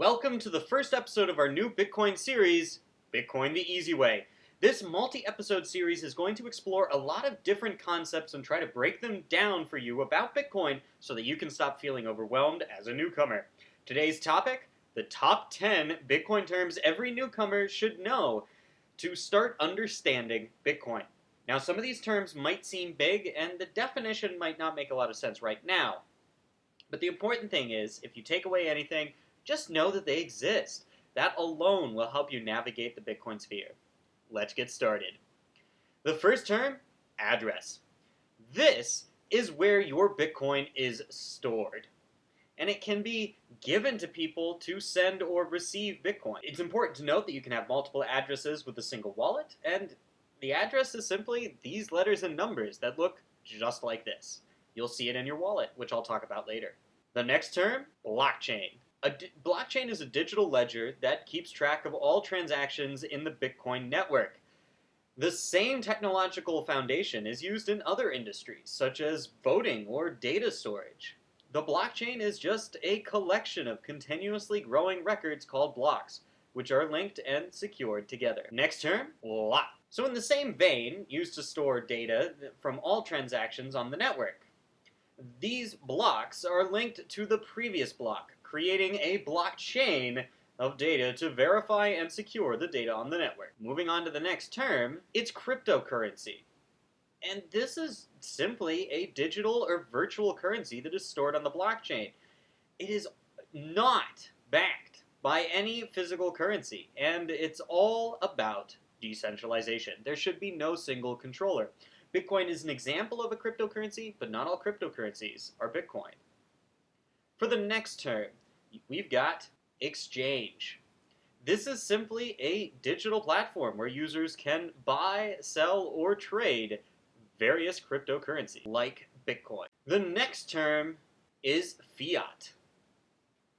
Welcome to the first episode of our new Bitcoin series, Bitcoin the Easy Way. This multi-episode series is going to explore a lot of different concepts and try to break them down for you about Bitcoin so that you can stop feeling overwhelmed as a newcomer. Today's topic, the top 10 Bitcoin terms every newcomer should know to start understanding Bitcoin. Now, some of these terms might seem big and the definition might not make a lot of sense right now. But the important thing is, if you take away anything, just know that they exist. That alone will help you navigate the Bitcoin sphere. Let's get started. The first term, address. This is where your Bitcoin is stored. And it can be given to people to send or receive Bitcoin. It's important to note that you can have multiple addresses with a single wallet, and the address is simply these letters and numbers that look just like this. You'll see it in your wallet, which I'll talk about later. The next term, blockchain. Blockchain is a digital ledger that keeps track of all transactions in the Bitcoin network. The same technological foundation is used in other industries, such as voting or data storage. The blockchain is just a collection of continuously growing records called blocks, which are linked and secured together. Next term, lot. So in the same vein, used to store data from all transactions on the network. These blocks are linked to the previous block, creating a blockchain of data to verify and secure the data on the network. Moving on to the next term, it's cryptocurrency. And this is simply a digital or virtual currency that is stored on the blockchain. It is not backed by any physical currency, and it's all about decentralization. There should be no single controller. Bitcoin is an example of a cryptocurrency, but not all cryptocurrencies are Bitcoin. For the next term, we've got exchange. This is simply a digital platform where users can buy, sell, or trade various cryptocurrencies, like Bitcoin. The next term is fiat.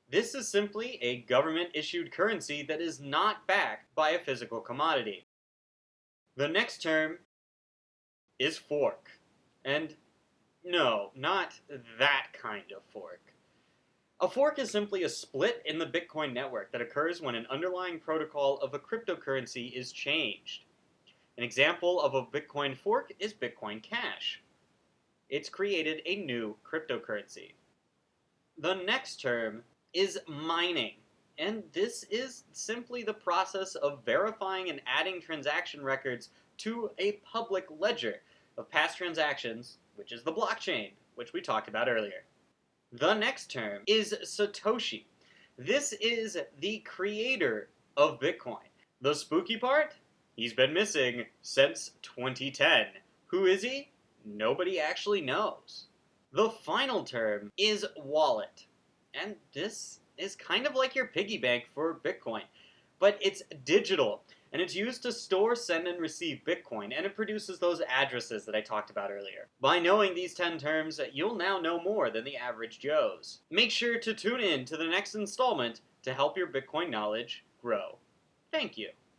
This is simply a government-issued currency that is not backed by a physical commodity. The next term is fork. And no, not that kind of fork. A fork is simply a split in the Bitcoin network that occurs when an underlying protocol of a cryptocurrency is changed. An example of a Bitcoin fork is Bitcoin Cash. It's created a new cryptocurrency. The next term is mining, and this is simply the process of verifying and adding transaction records to a public ledger of past transactions, which is the blockchain, which we talked about earlier. The next term is Satoshi. This is the creator of Bitcoin. The spooky part? He's been missing since 2010. Who is he? Nobody actually knows. The final term is wallet. And this is kind of like your piggy bank for Bitcoin, but it's digital. And it's used to store, send, and receive Bitcoin, and it produces those addresses that I talked about earlier. By knowing these 10 terms, you'll now know more than the average Joes. Make sure to tune in to the next installment to help your Bitcoin knowledge grow. Thank you.